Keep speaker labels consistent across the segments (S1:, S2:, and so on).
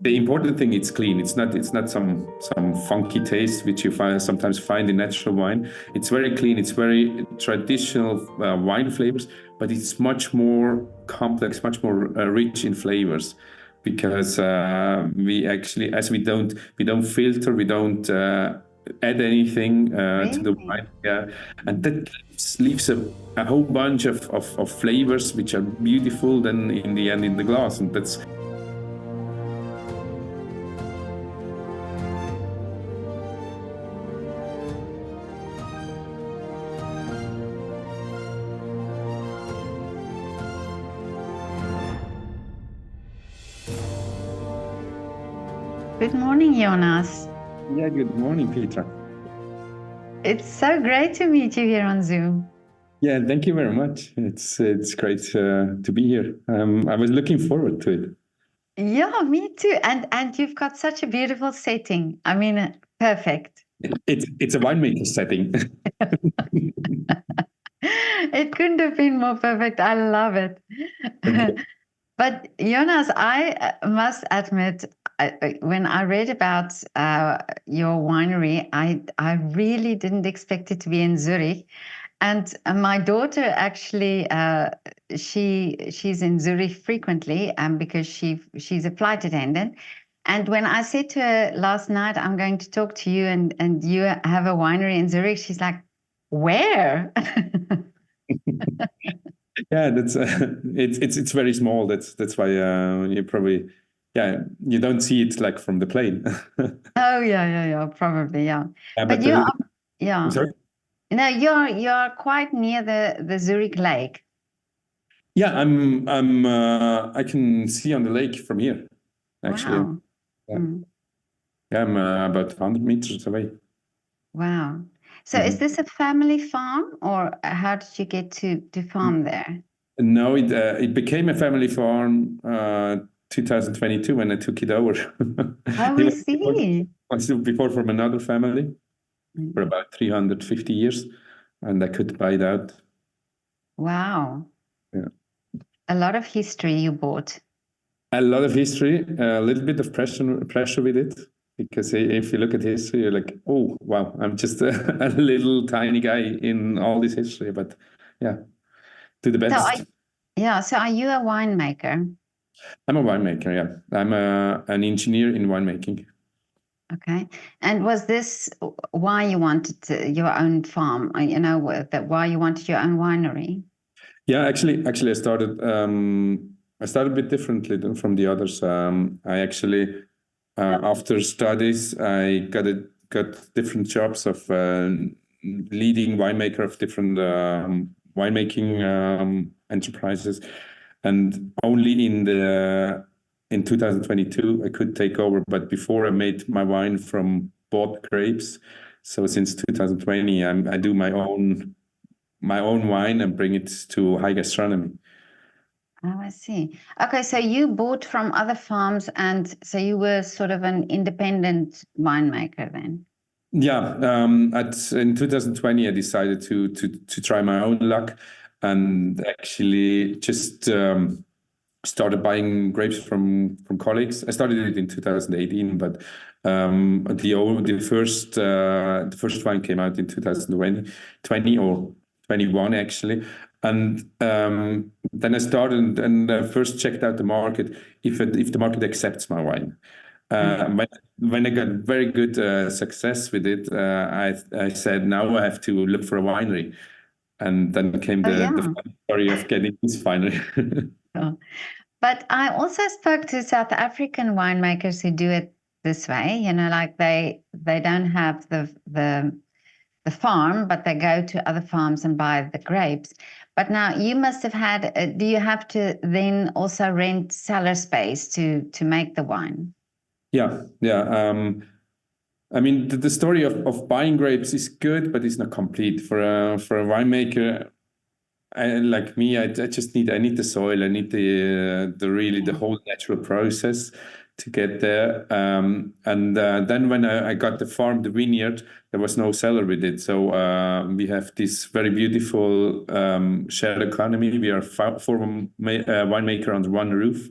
S1: The important thing, it's clean. It's not some funky taste which you sometimes find in natural wine. It's very clean. It's very traditional wine flavors, but it's much more complex, much more rich in flavors, because we actually, as we don't filter, we don't add anything to the wine. Yeah, and that leaves a whole bunch of flavors which are beautiful then in the end in the glass, and that's.
S2: Good morning, Jonas.
S1: Yeah, good morning, Petra.
S2: It's so great to meet you here on Zoom.
S1: Yeah, thank you very much. It's great to be here. I was looking forward to it.
S2: Yeah, me too. And you've got such a beautiful setting. I mean, perfect.
S1: It's a winemaker setting.
S2: It couldn't have been more perfect. I love it. But Jonas, I must admit, when I read about your winery, I really didn't expect it to be in Zurich. And my daughter actually, she's in Zurich frequently, because she's a flight attendant. And when I said to her last night, I'm going to talk to you, and you have a winery in Zurich, she's like, where?
S1: Yeah, that's it's very small. That's why you probably, you don't see it like from the plane.
S2: Oh yeah, probably, yeah.
S1: Yeah,
S2: But you're yeah.
S1: Sorry?
S2: No, you're quite near the Zurich Lake.
S1: Yeah, I can see on the lake from here, actually.
S2: Wow.
S1: Yeah, yeah, I'm about 100 meters away.
S2: Wow. So is this a family farm, or how did you get to farm there?
S1: No, it became a family farm 2022 when I took it over.
S2: Oh, I see.
S1: Before from another family for about 350 years, and I could buy it out.
S2: Wow.
S1: Yeah.
S2: A lot of history you bought.
S1: A lot of history, a little bit of pressure with it, because if you look at history, you're like, oh, wow, I'm just a little tiny guy in all this history, but yeah, do the best.
S2: So are you a winemaker?
S1: I'm a winemaker, yeah. I'm an engineer in winemaking.
S2: Okay. And was this why you wanted your own farm? You know, why you wanted your own winery?
S1: Yeah, actually, I started a bit differently than from the others. I actually, after studies, I got different jobs of leading winemaker of different winemaking enterprises, and only in 2022 I could take over. But before, I made my wine from bought grapes. So since 2020, I do my own wine and bring it to high gastronomy.
S2: Oh, I see. Okay, so you bought from other farms, and so you were sort of an independent winemaker then.
S1: Yeah, in 2020, I decided to try my own luck, and actually just started buying grapes from colleagues. I started it in 2018, but the first wine came out in 2020 or 21 actually. And then I started and first checked out the market, if the market accepts my wine. When I got very good success with it, I said, now I have to look for a winery. And then came the fun story of getting this winery.
S2: Oh. But I also spoke to South African winemakers who do it this way, you know, like they don't have the farm, but they go to other farms and buy the grapes. But now you must have had, do you have to then also rent cellar space to make the wine?
S1: Yeah. I mean, the story of buying grapes is good, but it's not complete. For a winemaker like me, I just need the soil. I need the whole natural process to get there. And then when I got the farm, the vineyard, there was no cellar with it. So we have this very beautiful shared economy. We are four winemaker under one roof.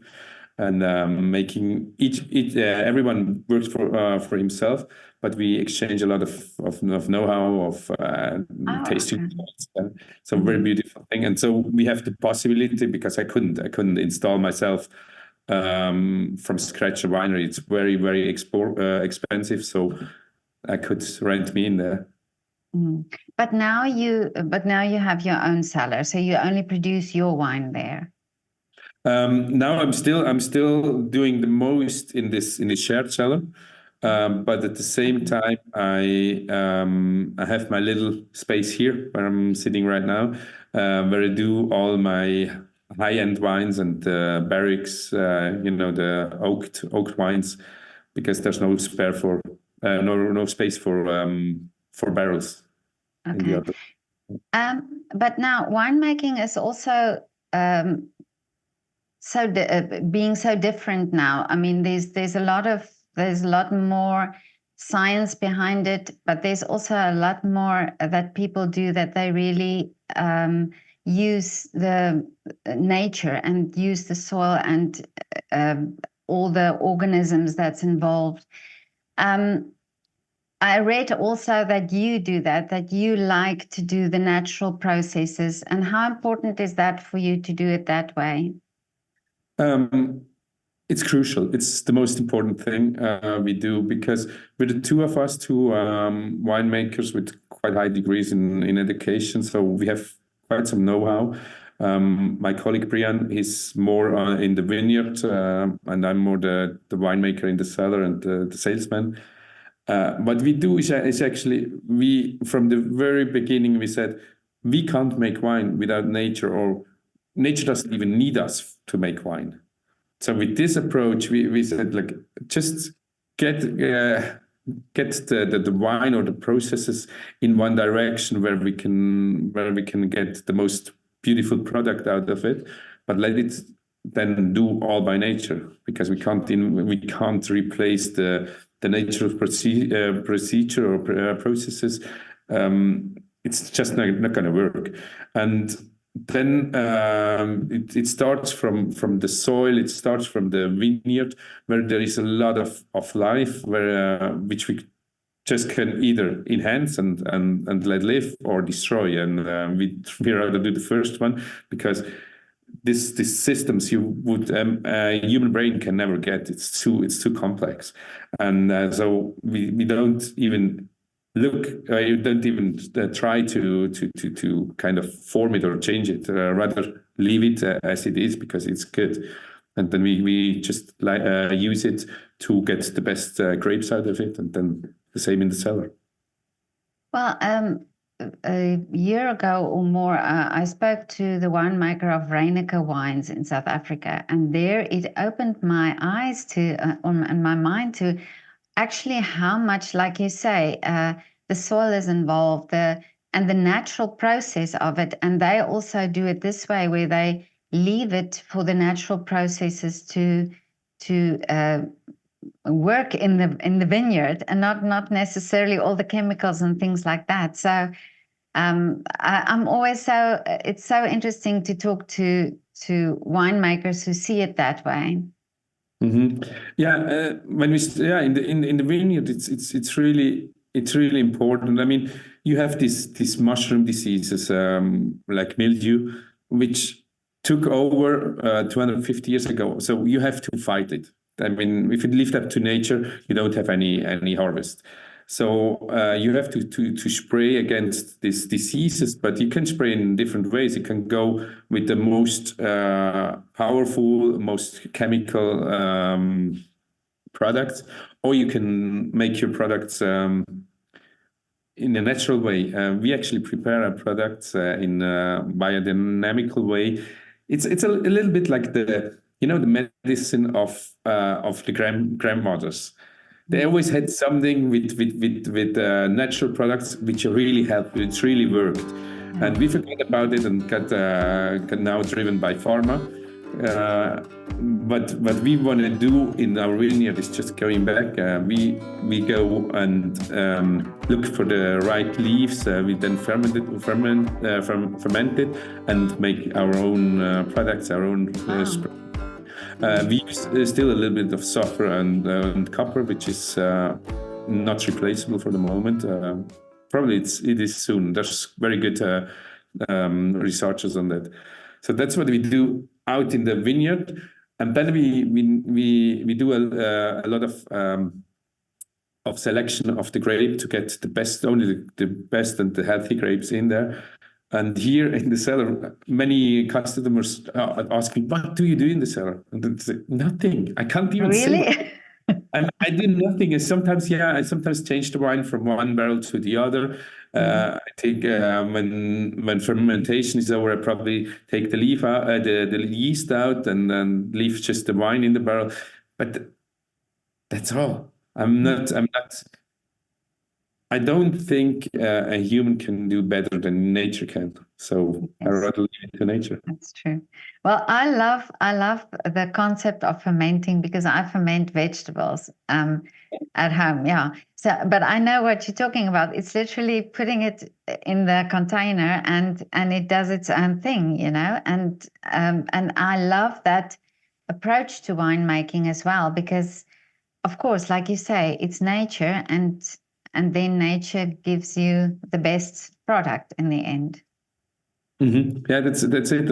S1: and making everyone works for himself, but we exchange a lot of know-how, of tasting.
S2: Okay.
S1: So very beautiful thing. And so we have the possibility, because I couldn't install myself from scratch a winery. It's very, very expensive. So I could rent me in there.
S2: But now you have your own cellar, so you only produce your wine there.
S1: Now I'm still doing the most in this shared cellar, but at the same time I have my little space here where I'm sitting right now, where I do all my high-end wines and barriques, the oaked wines, because there's no spare for no space for barrels in the
S2: Okay.
S1: other.
S2: But now winemaking is also being so different now. I mean, there's a lot more science behind it, but there's also a lot more that people do, that they really use the nature and use the soil and all the organisms that's involved. I read also that you do that you like to do the natural processes. And how important is that for you to do it that way?
S1: It's crucial. It's the most important thing we do, because we're the two of us, two winemakers with quite high degrees in education. So we have quite some know-how. My colleague Brian is more in the vineyard, and I'm more the winemaker in the cellar and the salesman. What we do is actually, from the very beginning, we said we can't make wine without nature, or nature doesn't even need us to make wine. So with this approach, we said, like, just get the wine or the processes in one direction, where we can get the most beautiful product out of it, but let it then do all by nature, because we can't replace the natural procedure or processes. It's just not going to work. And then it starts from the soil. It starts from the vineyard, where there is a lot of life, which we just can either enhance and let live, or destroy. And we rather do the first one, because these systems human brain can never get. It's too complex. And so we don't even look. You don't even try to kind of form it or change it. Rather leave it as it is, because it's good. And then we just use it to get the best grapes out of it, and then the same in the cellar.
S2: Well, a year ago or more, I spoke to the winemaker of Reineke Wines in South Africa, and there it opened my eyes to and my mind to actually how much, like you say, the soil is involved, and the natural process of it. And they also do it this way, where they leave it for the natural processes to work in the vineyard, and not necessarily all the chemicals and things like that. So I'm always it's so interesting to talk to winemakers who see it that way.
S1: Mm-hmm. Yeah, when we in the vineyard, it's really important. I mean, you have these mushroom diseases, like mildew, which took over 250 years ago. So you have to fight it. I mean, if you leave that to nature, you don't have any harvest. So you have to spray against these diseases, but you can spray in different ways. You can go with the most powerful, most chemical products, or you can make your products in a natural way. We actually prepare our products in a biodynamical way. It's a little bit like the medicine of the grandmothers. They always had something with natural products which really helped, which really worked. And we forget about it and got now driven by pharma. But what we want to do in our vineyard is just going back. We go and look for the right leaves. We then ferment it, and make our own products, our own. We use still a little bit of sulfur and copper, which is not replaceable for the moment. Probably it is soon. There's very good researchers on that. So that's what we do out in the vineyard, and then we do a lot of selection of the grape to get the best, only the best and the healthy grapes in there. And here in the cellar, many customers are asking, "What do you do in the cellar?" And I say, "Nothing. I can't even say."
S2: Really?
S1: I do nothing. I sometimes change the wine from one barrel to the other. I think when fermentation is over, I probably take the leaf out, the yeast out, and then leave just the wine in the barrel. But that's all. I don't think a human can do better than nature can. So I
S2: Yes.
S1: rather leave it to nature.
S2: That's true. Well, I love the concept of fermenting because I ferment vegetables at home. Yeah. So, but I know what you're talking about. It's literally putting it in the container and it does its own thing, you know. And I love that approach to winemaking as well because, of course, like you say, it's nature and then nature gives you the best product in the end.
S1: Yeah, that's it.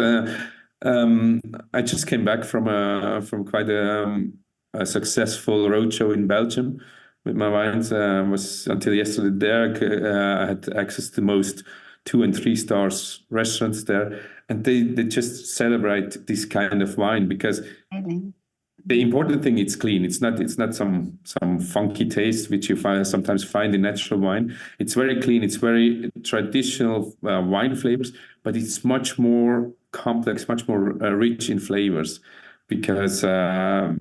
S1: I just came back from quite a successful roadshow in Belgium with my wines. Was until yesterday there. I had access to most 2 and 3 stars restaurants there, and they just celebrate this kind of wine because
S2: Really?
S1: the important thing, it's clean. It's not some funky taste which you sometimes find in natural wine. It's very clean. It's very traditional wine flavors, but it's much more complex, much more rich in flavors, because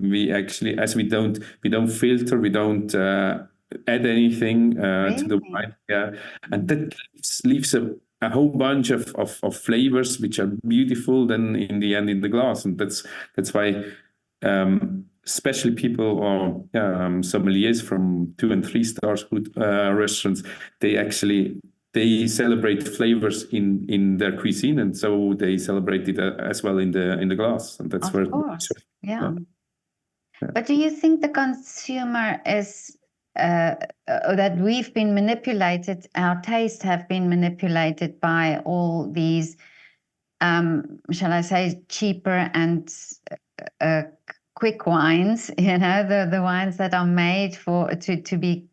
S1: we actually, as we don't filter, we don't add anything to the
S2: Really?
S1: wine. Yeah, and that leaves a whole bunch of flavors which are beautiful then in the end in the glass, and that's why. Especially people or sommeliers from 2 and 3 stars restaurants, they celebrate flavors in their cuisine, and so they celebrate it as well in the glass, and that's where.
S2: Of course. Yeah.
S1: Yeah.
S2: But do you think the consumer is that we've been manipulated, our tastes have been manipulated by all these, shall I say, cheaper and quick wines, you know, the wines that are made to be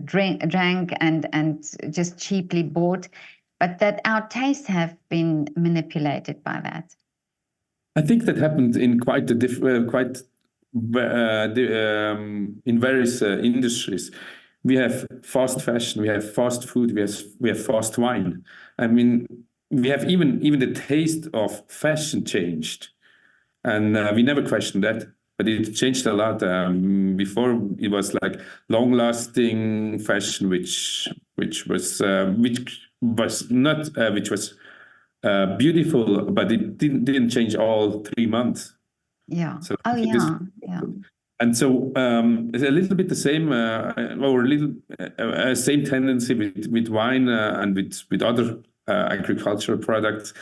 S2: drank and just cheaply bought, but that our tastes have been manipulated by that?
S1: I think that happened in quite in various industries. We have fast fashion, we have fast food, we have fast wine. I mean, we have even the taste of fashion changed, and we never questioned that. But it changed a lot. Before it was like long-lasting fashion, which was not which was beautiful, but it didn't change all 3 months.
S2: Yeah.
S1: So
S2: Oh, yeah. Yeah.
S1: and so it's a little bit the same, or a little same tendency with wine and with other agricultural products.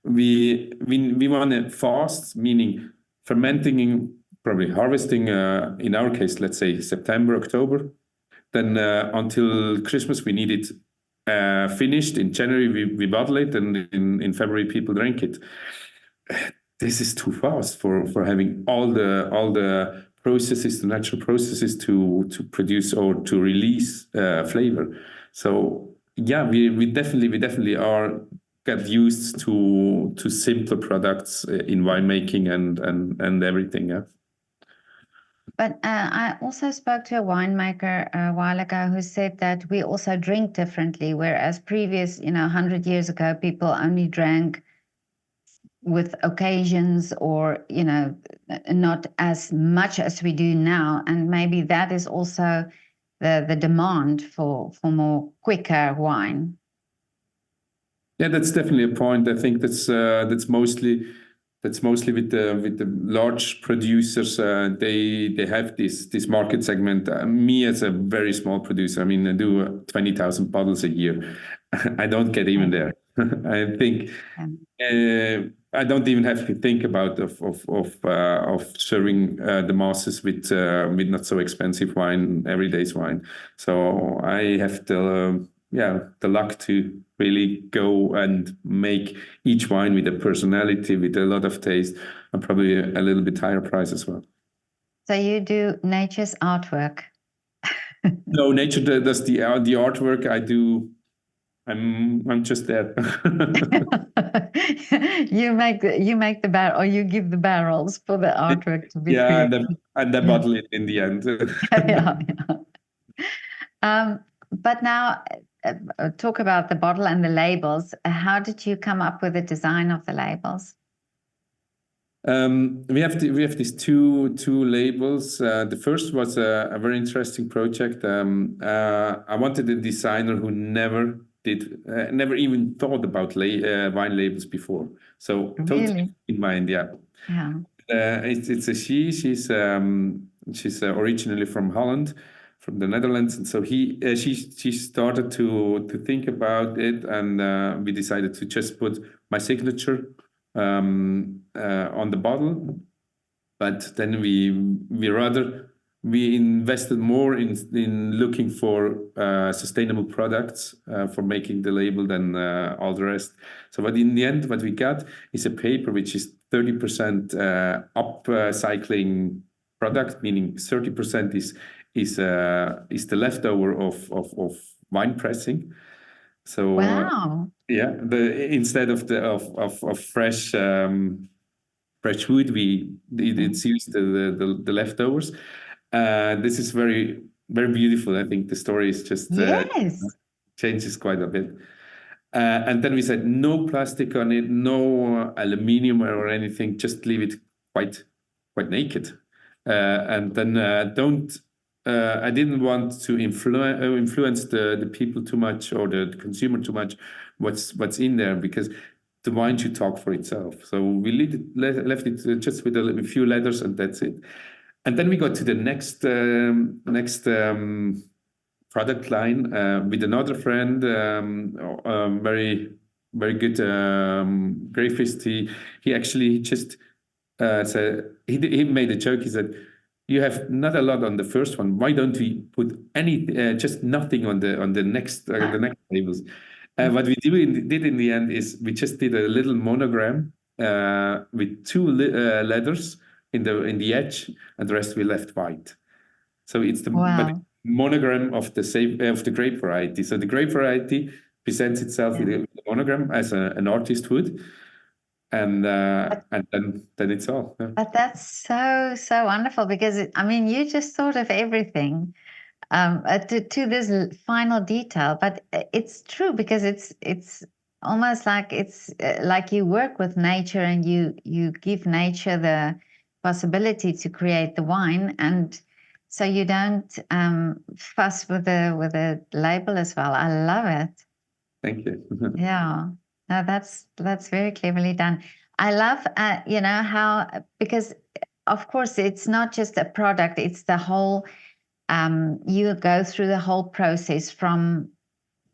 S1: We want it fast, meaning fermenting, probably harvesting. In our case, let's say September, October. Then until Christmas, we need it finished. In January, we bottle it, and in February, people drink it. This is too fast for having all the processes, the natural processes to produce or to release flavor. So yeah, we definitely are get used to simpler products in winemaking and everything. Yeah.
S2: But I also spoke to a winemaker a while ago who said that we also drink differently, whereas previous, 100 years ago, people only drank with occasions or, not as much as we do now. And maybe that is also the demand for more quicker wine.
S1: Yeah, that's definitely a point. I think that's mostly with the large producers. They have this market segment. Me as a very small producer, I mean, I do 20,000 bottles a year. I don't get even there. I think I don't even have to think about of serving the masses with not so expensive wine, everyday's wine. So I have the luck to really go and make each wine with a personality, with a lot of taste, and probably a little bit higher price as well.
S2: So you do nature's artwork.
S1: No, nature does the artwork. I do. I'm just there.
S2: You make the barrel, or you give the barrels for the artwork to be
S1: Yeah,
S2: created.
S1: and the bottle it in the end.
S2: Yeah, yeah. But now, talk about the bottle and the labels. How did you come up with the design of the labels?
S1: We have these two labels. The first was a very interesting project. I wanted a designer who never even thought about wine labels before. So totally
S2: Really?
S1: in mind, yeah.
S2: Yeah.
S1: It's a she. She's originally from Holland, from the Netherlands, and so she started to think about it, and we decided to just put my signature on the bottle. But then we invested more in looking for sustainable products for making the label than all the rest. So, but in the end, what we got is a paper which is 30% upcycling product, meaning 30% is the leftover of wine pressing. So
S2: Wow.
S1: yeah, instead of of fresh wood, it's used the leftovers. This is very beautiful. I think the story is just
S2: Yes.
S1: changes quite a bit. And then we said no plastic on it, no aluminium or anything. Just leave it quite naked. And then don't. I didn't want to influence the people too much or the consumer too much. What's in there, because the wine should talk for itself. So we left it just with a few letters, and that's it. And then we got to the next product line with another friend, very good graphist. He actually just said he made a joke. He said, "You have not a lot on the first one. Why don't we put just nothing on the next labels?" What we did in the end is we just did a little monogram with two letters in the edge, and the rest we left white. So it's the
S2: Wow.
S1: monogram of the grape variety. So the grape variety presents itself with a monogram as an artist would, and then it's all. Yeah.
S2: But that's so wonderful, because I mean, you just thought of everything to this final detail. But it's true, because it's almost like like you work with nature, and you give nature the possibility to create the wine, and so you don't fuss with the label as well. I love it.
S1: Thank you.
S2: Yeah, no, that's very cleverly done. I love, how, because of course it's not just a product; it's the whole. You go through the whole process from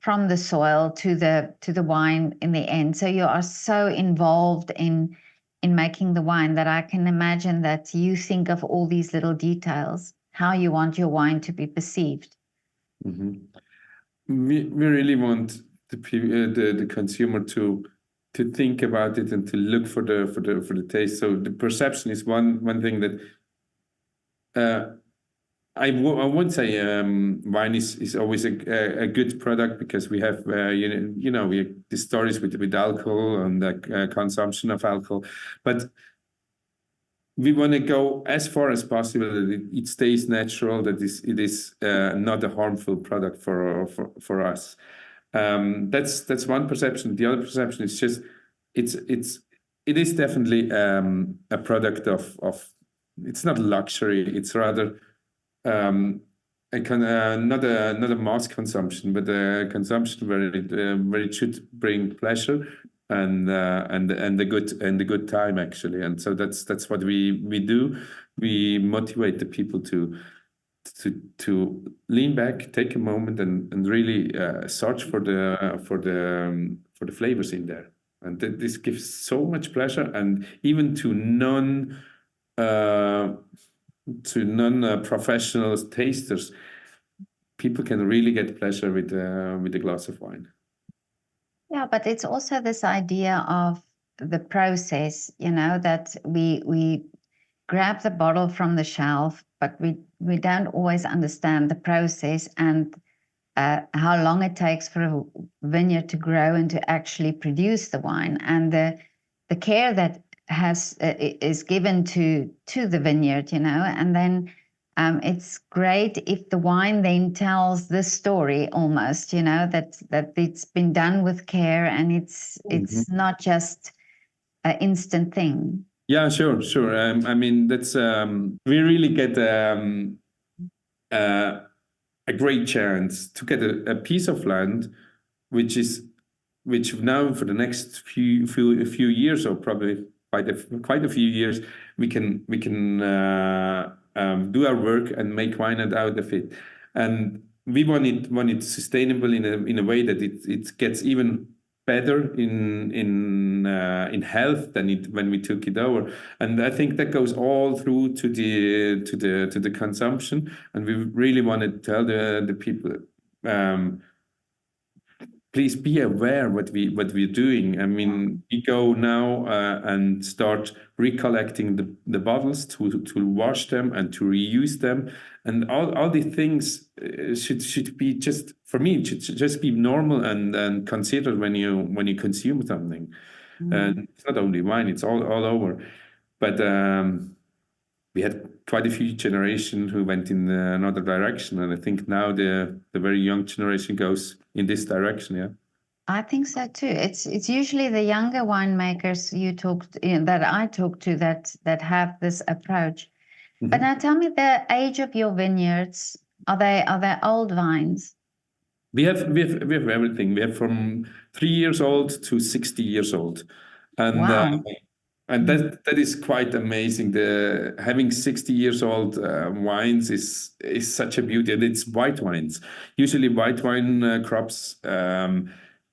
S2: the soil to the wine in the end. So you are so involved in making the wine, that I can imagine that you think of all these little details, how you want your wine to be perceived.
S1: Mm-hmm. We really want the consumer to think about it and to look for the taste. So the perception is one thing that I won't say wine is always a good product, because we have we the stories with alcohol and the consumption of alcohol, but we want to go as far as possible that it stays natural, that it is not a harmful product for us. That's one perception. The other perception is just it is definitely a product of it's not luxury. It's rather a kind not a mass consumption, but a consumption where it should bring pleasure and the good time, actually. And so that's what we do. We motivate the people to to lean back, take a moment, and really search for the flavors in there. And this gives so much pleasure, and even to non professional tasters, people can really get pleasure with a glass of wine.
S2: Yeah, but it's also this idea of the process, that we grab the bottle from the shelf, but we don't always understand the process and how long it takes for a vineyard to grow and to actually produce the wine, and the care that is given to the vineyard, and then it's great if the wine then tells this story almost, that it's been done with care and it's not just an instant thing.
S1: Yeah, sure. I mean, that's we really get a great chance to get a piece of land, which now for the next few years, or probably quite a few years, we can do our work and make wine out of it. And we want it sustainable in a way that it gets even better in health than when we took it over. And I think that goes all through to the consumption. And we really want to tell the people, please be aware what we're doing. I mean, we go now and start recollecting the bottles to wash them and to reuse them, and all these things should be, just for me, it should just be normal and considered when you consume something. And it's not only wine; it's all over. But we had quite a few generations who went in another direction, and I think now the very young generation goes in this direction. Yeah,
S2: I think so too. It's usually the younger winemakers that I talk to that have this approach. But now tell me the age of your vineyards. Are they old vines?
S1: we have everything. We have from 3 years old to 60 years old, and
S2: Wow.
S1: and that is quite amazing. The having 60 years old wines is such a beauty, and it's white wines. Usually, white wine crops,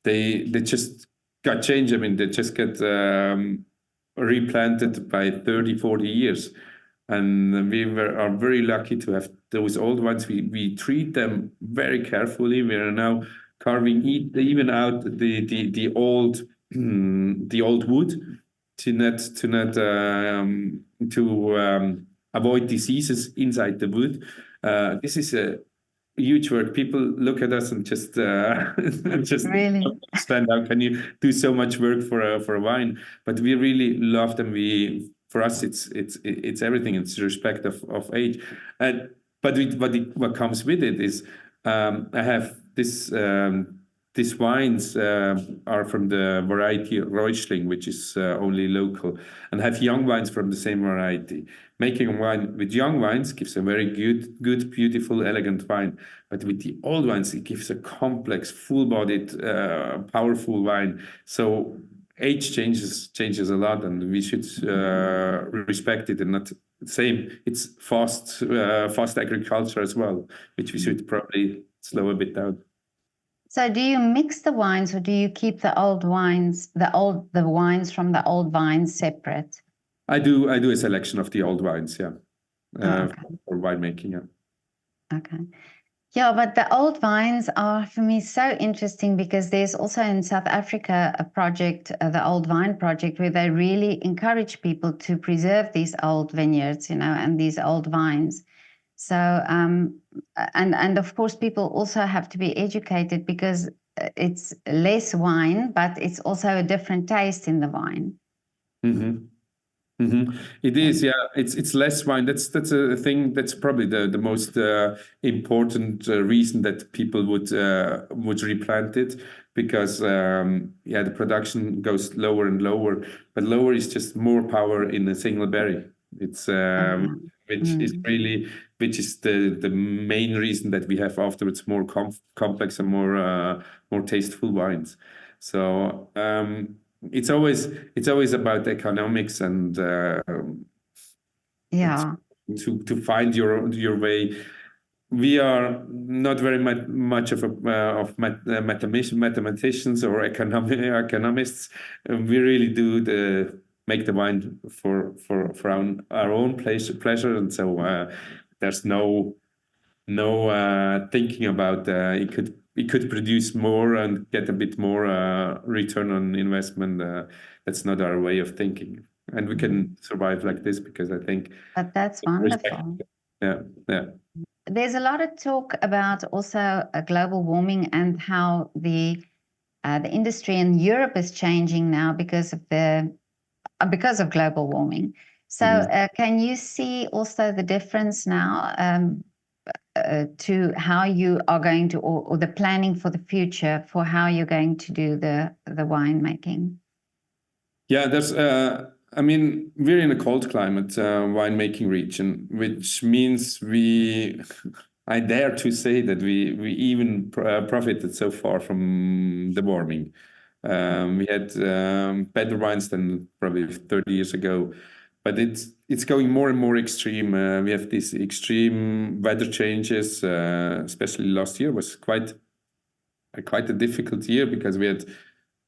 S1: they just got changed. I mean, they just get replanted by 30, 40 years. And are very lucky to have those old ones. We treat them very carefully. We are now carving even out the old the old wood to avoid diseases inside the wood. This is a huge work. People look at us and just just
S2: Really?
S1: stand out. Can you do so much work for a wine? But we really love them. For us, it's everything. It's respect of age, and what comes with it is I have this. These wines are from the variety Riesling, which is only local, and have young wines from the same variety. Making wine with young wines gives a very good, beautiful, elegant wine. But with the old wines, it gives a complex, full-bodied, powerful wine. So age changes a lot, and we should respect it and not same. It's fast agriculture as well, which we should probably slow a bit down.
S2: So do you mix the wines, or do you keep the old wines, the wines from the old vines separate?
S1: I do a selection of the old wines, yeah,
S2: Okay.
S1: for winemaking, yeah.
S2: Okay. Yeah, but the old vines are for me so interesting, because there's also in South Africa a project, the Old Vine Project, where they really encourage people to preserve these old vineyards, and these old vines. So, and of course, people also have to be educated, because it's less wine, but it's also a different taste in the wine.
S1: It is, yeah. It's less wine. That's a thing. That's probably the most important reason that people would replant it, because the production goes lower and lower. But lower is just more power in a single berry. It's which is the main reason that we have afterwards more complex and more tasteful wines. So it's always about economics and
S2: Yeah.
S1: to find your way. we are not very much of mathematicians or economists. We really do make the wine for our own pleasure, and so there's no thinking about it could produce more and get a bit more return on investment. That's not our way of thinking, and we can survive like this because I think.
S2: But that's
S1: Respect.
S2: wonderful.
S1: Yeah, yeah.
S2: There's a lot of talk about also global warming and how the industry in Europe is changing now because of global warming. So can you see also the difference now to how you are going to, or the planning for the future for how you're going to do the winemaking?
S1: Yeah, I mean, we're in a cold climate winemaking region, which means I dare to say that we even profited so far from the warming. We had better wines than probably 30 years ago, but it's going more and more extreme. We have these extreme weather changes, especially last year was quite a difficult year because we had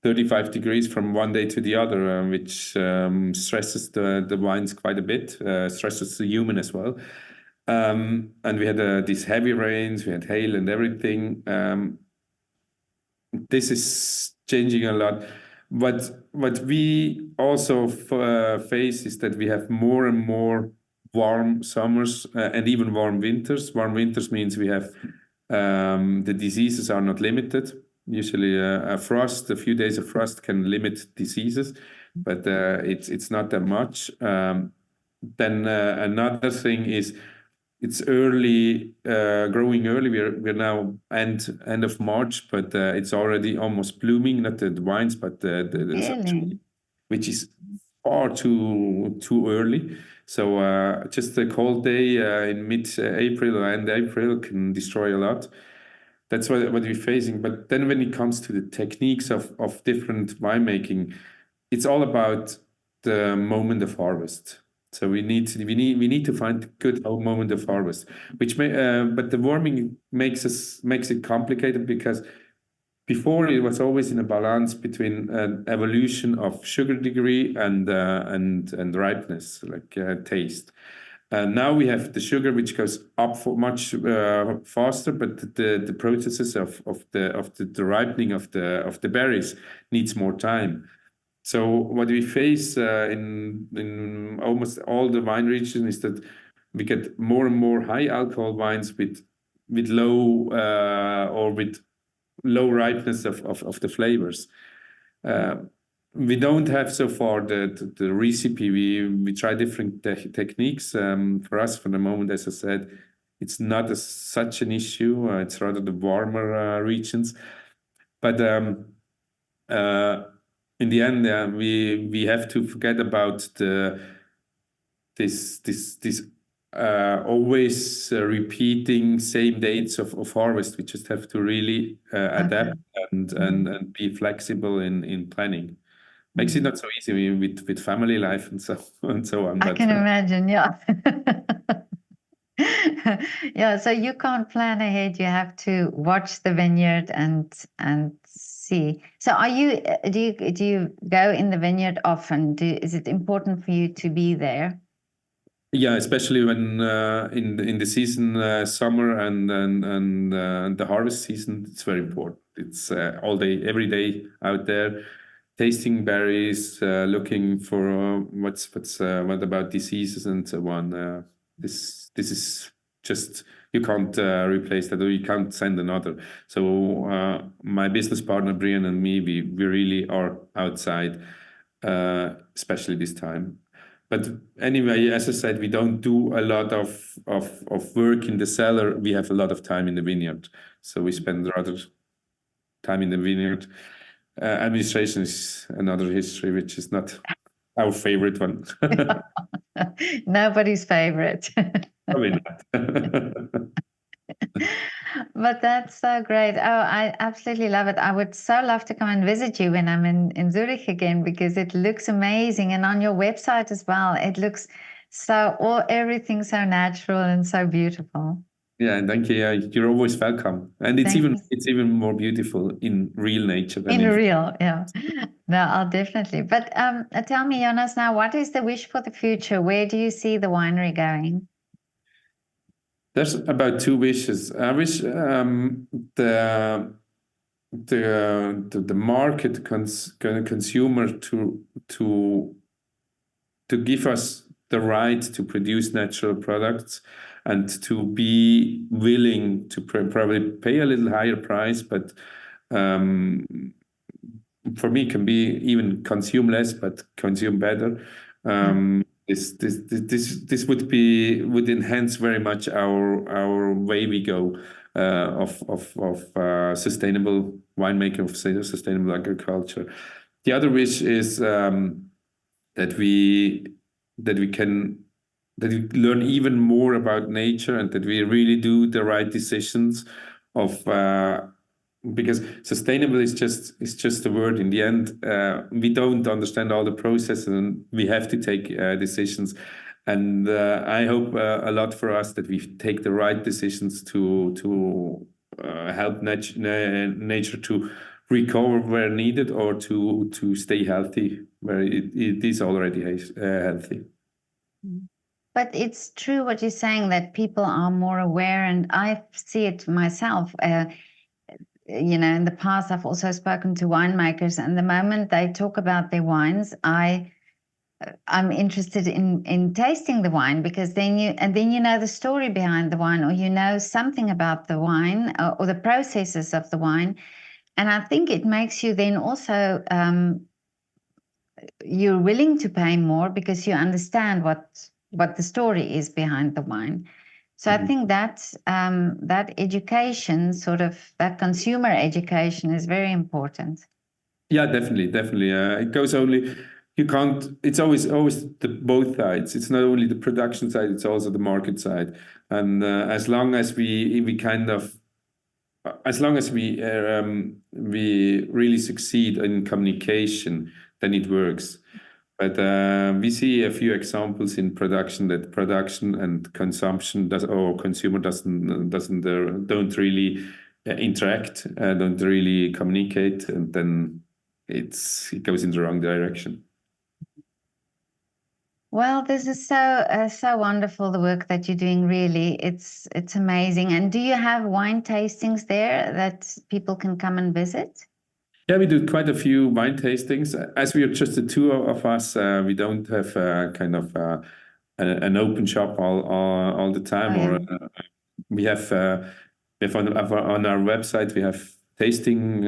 S1: 35 degrees from one day to the other, which stresses the wines quite a bit, stresses the human as well. And we had these heavy rains, we had hail and everything. This is changing a lot. What we also face is that we have more and more warm summers and even warm winters. Warm winters means we have the diseases are not limited. Usually, a few days of frost can limit diseases, but it's not that much. Then another thing is it's growing early. We're now end of March, but it's already almost blooming. Not the wines, but the
S2: Really?
S1: which is far too early. So just a cold day in mid-April or end April can destroy a lot. That's what we're facing. But then when it comes to the techniques of different winemaking, it's all about the moment of harvest. So we need to find a good moment of harvest, but the warming makes it complicated because before it was always in a balance between an evolution of sugar degree and ripeness, like taste. Now we have the sugar which goes up for much faster, but the processes of the ripening of the berries needs more time. So what we face in almost all the wine regions is that we get more and more high alcohol wines with low or with low ripeness of the flavors. We don't have so far the recipe. We try different techniques. For us, for the moment, as I said, it's not such an issue. It's rather the warmer regions. But in the end, we have to forget about this always repeating same dates of harvest. We just have to really adapt and be flexible in planning. Makes it not so easy with family life and so on.
S2: I can imagine, yeah. Yeah, so you can't plan ahead. You have to watch the vineyard and see. So do you go in the vineyard often? Is it important for you to be there?
S1: Yeah, especially when in the season, summer and the harvest season, it's very important. It's all day, every day out there, tasting berries, looking for what about diseases and so on. This is just you can't replace that, or you can't send another. So my business partner Brian and me, we really are outside, especially this time. But anyway, as I said, we don't do a lot of work in the cellar. We have a lot of time in the vineyard, so we spend rather time in the vineyard. Administration is another history, which is not our favorite one.
S2: Nobody's favorite.
S1: Probably not.
S2: But that's so great. Oh, I absolutely love it. I would so love to come and visit you when I'm in Zurich again because it looks amazing. And on your website as well, it looks everything so natural and so beautiful.
S1: Yeah, thank you. Yeah, you're always welcome. And
S2: Thank you.
S1: it's even more beautiful in real nature than
S2: In
S1: in.
S2: real, yeah. No, I'll definitely. But tell me, Jonas, now, what is the wish for the future? Where do you see the winery going?
S1: There's about two wishes. I wish the the market consumer to give us the right to produce natural products and to be willing to probably pay a little higher price, but um, for me can be even consume less but consume better. This would enhance very much our way we go of sustainable winemaking, of sustainable agriculture. The other wish is that we that we can that we learn even more about nature and that we really do the right decisions of because sustainable is just a word in the end. We don't understand all the processes and we have to take decisions, and I hope a lot for us that we take the right decisions to help nature to recover where needed or to stay healthy where it is already healthy.
S2: But it's true what you're saying, that people are more aware, and I see it myself. In the past, I've also spoken to winemakers, and the moment they talk about their wines, I'm interested in tasting the wine, because then you know the story behind the wine, or you know something about the wine, or the processes of the wine, and I think it makes you then also you're willing to pay more because you understand what the story is behind the wine. So I think that education, sort of that consumer education, is very important.
S1: Yeah, definitely. It goes only. You can't. It's always the both sides. It's not only the production side. It's also the market side. And as long as we kind of, as long as we really succeed in communication, then it works. But we see a few examples in production that production and consumption does or consumer doesn't don't really interact, don't really communicate, and then it goes in the wrong direction.
S2: Well, this is so wonderful, the work that you're doing. Really, it's amazing. And do you have wine tastings there that people can come and visit?
S1: Yeah, we do quite a few wine tastings. As we are just the two of us, we don't have kind of an open shop all the
S2: Oh,
S1: time,
S2: yeah.
S1: or we have on our website we have tasting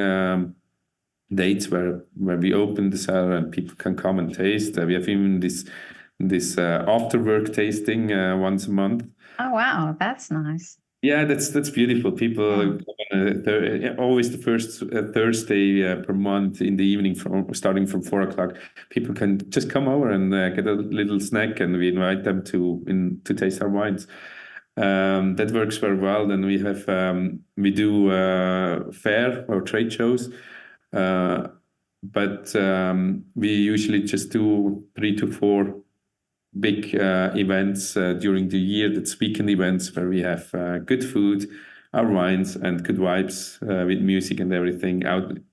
S1: dates where we open the cellar and people can come and taste. We have even this after work tasting once a month.
S2: Oh, wow, that's nice.
S1: Yeah, that's beautiful. People always the first Thursday per month in the evening, from starting from 4 o'clock. People can just come over and get a little snack, and we invite them to taste our wines. That works very well. Then we do fair or trade shows, but we usually just do 3 to 4 big events during the year. That's weekend events where we have good food, our wines, and good vibes with music and everything.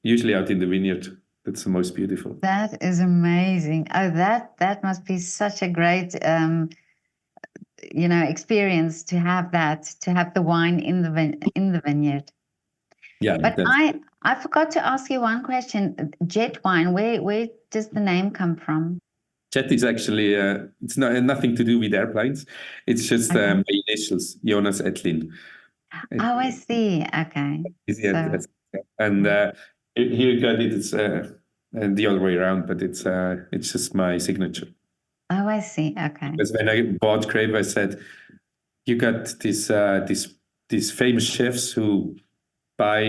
S1: Usually out in the vineyard. That's the most beautiful.
S2: That is amazing. Oh, that must be such a great experience to have the wine in the vineyard.
S1: Yeah,
S2: But I forgot to ask you one question. Jet wine, where does the name come from?
S1: Jet is actually it's nothing to do with airplanes. It's just
S2: Okay.
S1: my initials, Jonas Ettlin.
S2: Oh, I see. Okay. So,
S1: And here you got it. It's and the other way around, but it's just my signature.
S2: oh, I see. Okay.
S1: Because when I bought Grape, I said, "You got these famous chefs who buy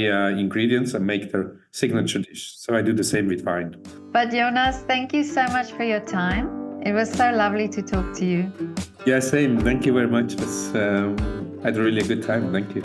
S1: ingredients and make their signature dish. So I do the same with wine."
S2: But Jonas, thank you so much for your time. It was so lovely to talk to you.
S1: Yeah, same. Thank you very much. I had a really good time. Thank you.